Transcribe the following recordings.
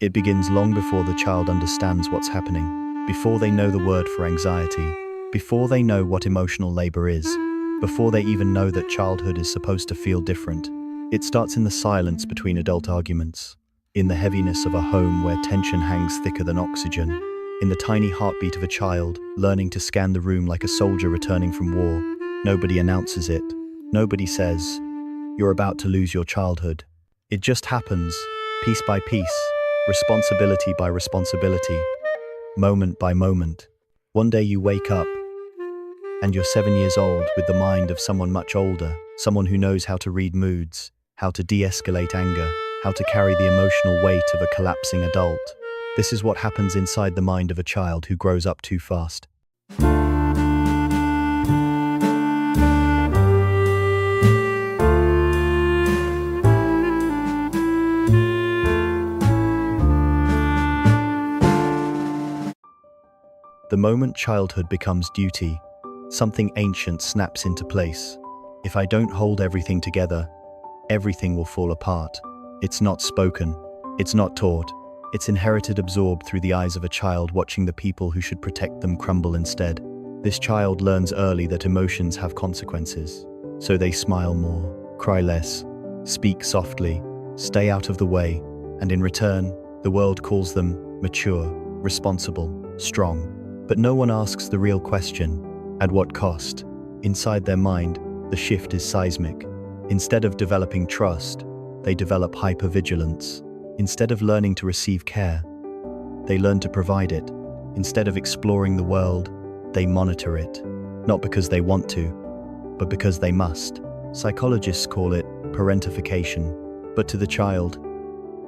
It begins long before the child understands what's happening, before they know the word for anxiety, before they know what emotional labor is, before they even know that childhood is supposed to feel different. It starts in the silence between adult arguments, in the heaviness of a home where tension hangs thicker than oxygen, in the tiny heartbeat of a child learning to scan the room like a soldier returning from war. Nobody announces it. Nobody says, "You're about to lose your childhood." It just happens, piece by piece, responsibility by responsibility, moment by moment. One day you wake up, and you're 7 years old with the mind of someone much older, someone who knows how to read moods, how to de-escalate anger, how to carry the emotional weight of a collapsing adult. This is what happens inside the mind of a child who grows up too fast. The moment childhood becomes duty, something ancient snaps into place. If I don't hold everything together, everything will fall apart. It's not spoken, it's not taught, it's inherited, absorbed through the eyes of a child watching the people who should protect them crumble instead. This child learns early that emotions have consequences, so they smile more, cry less, speak softly, stay out of the way, and in return, the world calls them mature, responsible, strong. But no one asks the real question: at what cost? Inside their mind, the shift is seismic. Instead of developing trust, they develop hypervigilance. Instead of learning to receive care, they learn to provide it. Instead of exploring the world, they monitor it. Not because they want to, but because they must. Psychologists call it parentification, but to the child,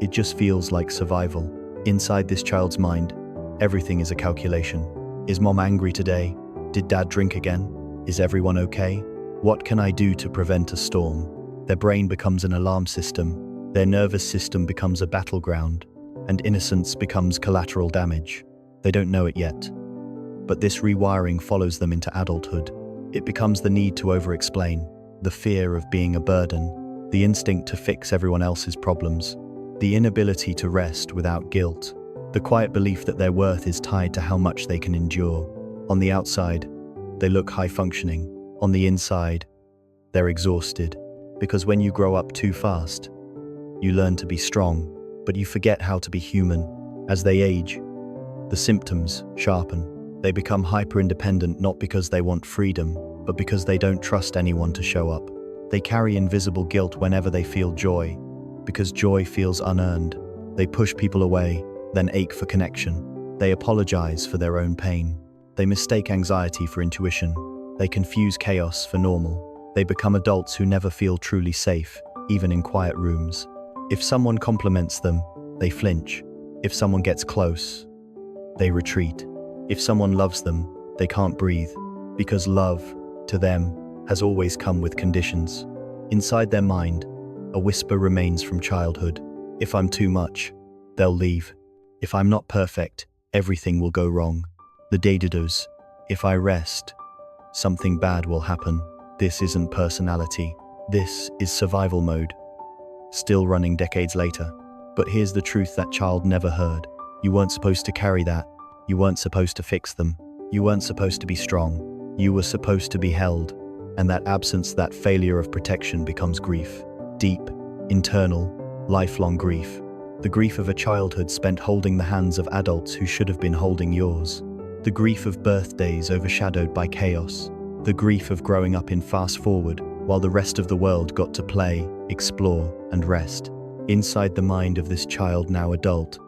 it just feels like survival. Inside this child's mind, everything is a calculation. Is mom angry today? Did dad drink again? Is everyone okay? What can I do to prevent a storm? Their brain becomes an alarm system, their nervous system becomes a battleground, and innocence becomes collateral damage. They don't know it yet. But this rewiring follows them into adulthood. It becomes the need to over-explain, the fear of being a burden, the instinct to fix everyone else's problems, the inability to rest without guilt, the quiet belief that their worth is tied to how much they can endure. On the outside, they look high-functioning. On the inside, they're exhausted. Because when you grow up too fast, you learn to be strong, but you forget how to be human. As they age, the symptoms sharpen. They become hyper-independent not because they want freedom, but because they don't trust anyone to show up. They carry invisible guilt whenever they feel joy, because joy feels unearned. They push people away, then ache for connection. They apologize for their own pain. They mistake anxiety for intuition. They confuse chaos for normal. They become adults who never feel truly safe, even in quiet rooms. If someone compliments them, they flinch. If someone gets close, they retreat. If someone loves them, they can't breathe, because love, to them, has always come with conditions. Inside their mind, a whisper remains from childhood. If I'm too much, they'll leave. If I'm not perfect, everything will go wrong. The Daedalus, if I rest, something bad will happen. This isn't personality. This is survival mode. Still running decades later. But here's the truth that child never heard. You weren't supposed to carry that. You weren't supposed to fix them. You weren't supposed to be strong. You were supposed to be held. And that absence, that failure of protection becomes grief. Deep, internal, lifelong grief. The grief of a childhood spent holding the hands of adults who should have been holding yours. The grief of birthdays overshadowed by chaos. The grief of growing up in fast forward while the rest of the world got to play, explore, and rest. Inside the mind of this child, now adult,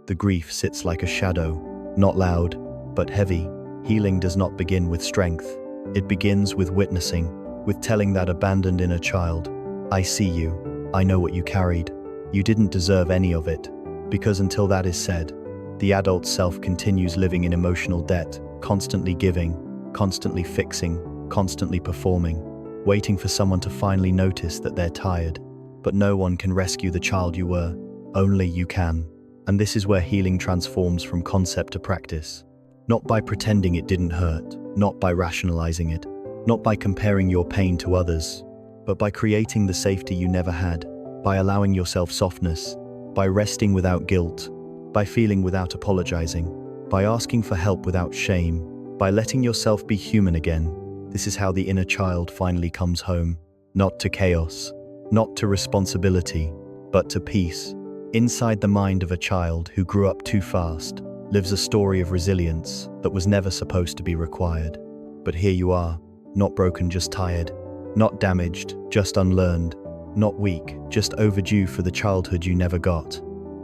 the grief sits like a shadow, not loud, but heavy. Healing does not begin with strength. It begins with witnessing, with telling that abandoned inner child, I see you, I know what you carried. You didn't deserve any of it. Because until that is said, the adult self continues living in emotional debt, constantly giving, constantly fixing, constantly performing, waiting for someone to finally notice that they're tired. But no one can rescue the child you were. Only you can. And this is where healing transforms from concept to practice. Not by pretending it didn't hurt, not by rationalizing it, not by comparing your pain to others, but by creating the safety you never had, by allowing yourself softness, by resting without guilt, by feeling without apologizing, by asking for help without shame, by letting yourself be human again. This is how the inner child finally comes home, not to chaos, not to responsibility, but to peace. Inside the mind of a child who grew up too fast lives a story of resilience that was never supposed to be required. But here you are, not broken, just tired, not damaged, just unlearned, not weak, just overdue for the childhood you never got.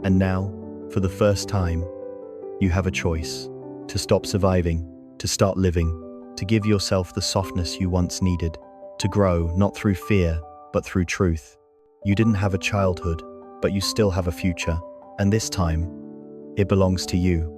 And now, for the first time, you have a choice: to stop surviving, to start living, to give yourself the softness you once needed, to grow not through fear, but through truth. You didn't have a childhood, but you still have a future, and this time, it belongs to you.